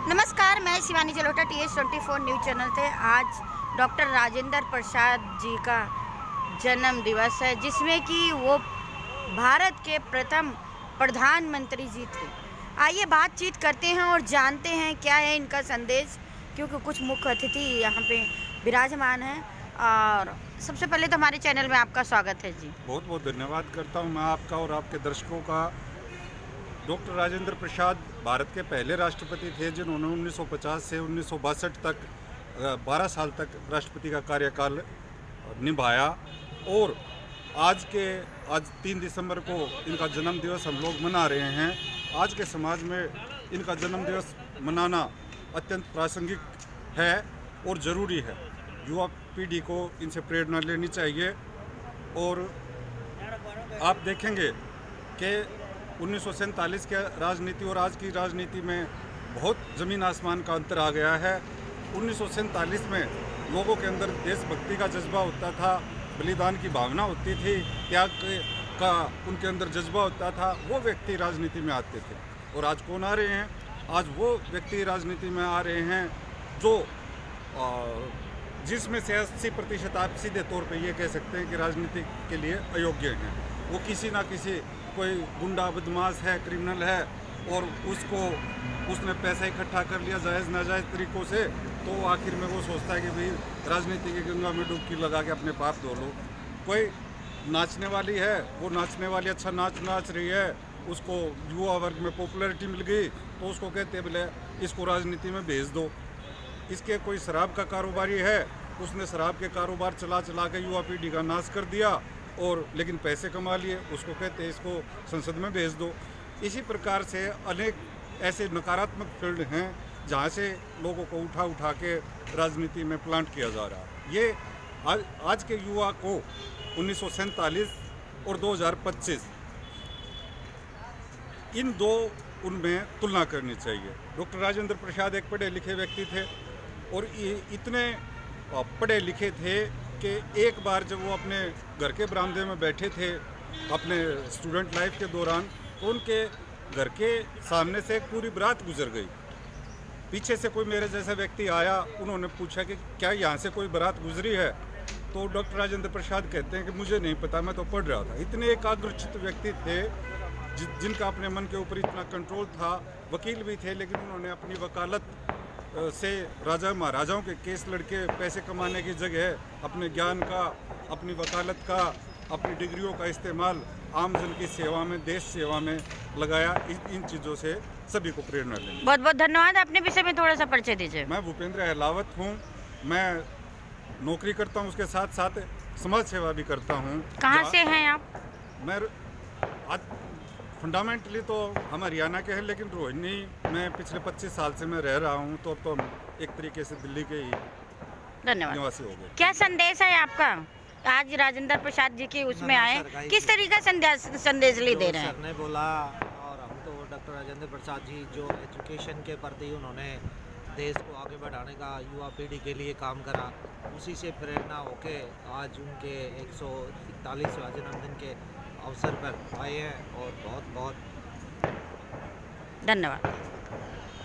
नमस्कार, मैं Shivani Jalota TH24 news channel से। आज डॉक्टर राजेंद्र प्रसाद जी का जन्म दिवस है, जिसमें कि वो भारत के प्रथम प्रधानमंत्री जी थे। आइए बातचीत करते हैं और जानते हैं क्या है इनका संदेश, क्योंकि कुछ मुख्य अतिथि यहाँ पे विराजमान हैं। और सबसे पहले तो हमारे चैनल में आपका स्वागत है जी। बहुत बहुत धन्यवाद करता हूँ मैं आपका और आपके दर्शकों का। डॉक्टर राजेंद्र प्रसाद भारत के पहले राष्ट्रपति थे, जिन्होंने 1950 से 1962 तक 12 साल तक राष्ट्रपति का कार्यकाल निभाया। और आज 3 दिसंबर को इनका जन्म दिवस हम लोग मना रहे हैं। आज के समाज में इनका जन्म दिवस मनाना अत्यंत प्रासंगिक है और ज़रूरी है। युवा पीढ़ी को इनसे प्रेरणा लेनी चाहिए। और आप देखेंगे कि 1947 के राजनीति और आज की राजनीति में बहुत ज़मीन आसमान का अंतर आ गया है। 1947 में लोगों के अंदर देशभक्ति का जज्बा होता था, बलिदान की भावना होती थी, त्याग का उनके अंदर जज्बा होता था। वो व्यक्ति राजनीति में आते थे। और आज कौन आ रहे हैं? आज वो व्यक्ति राजनीति में आ रहे हैं जो जिसमें से 80% आप सीधे तौर पे ये कह सकते हैं कि राजनीति के लिए अयोग्य हैं। वो किसी ना किसी कोई गुंडा बदमाश है, क्रिमिनल है, और उसने पैसा इकट्ठा कर लिया जायज़ नाजायज़ तरीक़ों से, तो आखिर में वो सोचता है कि भाई राजनीति की गंगा में डुबकी लगा के अपने पाप धो लो। कोई नाचने वाली है, वो नाचने वाली अच्छा नाच रही है, उसको युवा वर्ग में पॉपुलैरिटी मिल गई, तो उसको कहते हैं बोले इसको राजनीति में भेज दो। इसके कोई शराब का कारोबारी है, उसने शराब के कारोबार चला के युवा पीढ़ी का नाश कर दिया और लेकिन पैसे कमा लिए, उसको कहते हैं इसको संसद में भेज दो। इसी प्रकार से अनेक ऐसे नकारात्मक फील्ड हैं जहाँ से लोगों को उठा के राजनीति में प्लांट किया जा रहा है। ये आज के युवा को 1947 और 2025 इन दो उनमें तुलना करनी चाहिए। डॉक्टर राजेंद्र प्रसाद एक पढ़े लिखे व्यक्ति थे और इतने पढ़े लिखे थे कि एक बार जब वो अपने घर के बरामदे में बैठे थे अपने स्टूडेंट लाइफ के दौरान, तो उनके घर के सामने से एक पूरी बारात गुजर गई। पीछे से कोई मेरे जैसा व्यक्ति आया, उन्होंने पूछा कि क्या यहाँ से कोई बारात गुजरी है? तो डॉक्टर राजेंद्र प्रसाद कहते हैं कि मुझे नहीं पता, मैं तो पढ़ रहा था। इतने एकाग्रचित्त व्यक्ति थे जिनका अपने मन के ऊपर इतना कंट्रोल था। वकील भी थे, लेकिन उन्होंने अपनी वकालत से राजा महाराजाओं के केस लड़के पैसे कमाने की जगह अपने ज्ञान का, अपनी वकालत का, अपनी डिग्रियों का इस्तेमाल आम जन की सेवा में, देश सेवा में लगाया। इन चीज़ों से सभी को प्रेरणा लेंगे। बहुत बहुत धन्यवाद। अपने विषय में थोड़ा सा परिचय दीजिए। मैं भूपेंद्र अहलावत हूँ। मैं नौकरी करता हूँ, उसके साथ साथ समाज सेवा भी करता हूँ। कहाँ से हैं आप? मैं फंडामेंटली तो हम हरियाणा के हैं, लेकिन रोहिणी में पिछले 25 साल से मैं रह रहा हूँ, तो अब तो हम एक तरीके से दिल्ली के ही निवासी हो गए। क्या संदेश है आपका? आज राजेंद्र प्रसाद जी की उसमें आए, किस तरीके का संदेश ले दे रहे हैं? सर ने बोला, और हम तो डॉक्टर राजेंद्र प्रसाद जी जो एजुकेशन के प्रति उन्होंने देश को आगे बढ़ाने का, युवा पीढ़ी के लिए काम करा, उसी से प्रेरणा होके आज उनके 141वां जन्मदिन के अवसर पर आए हैं। और बहुत बहुत धन्यवाद।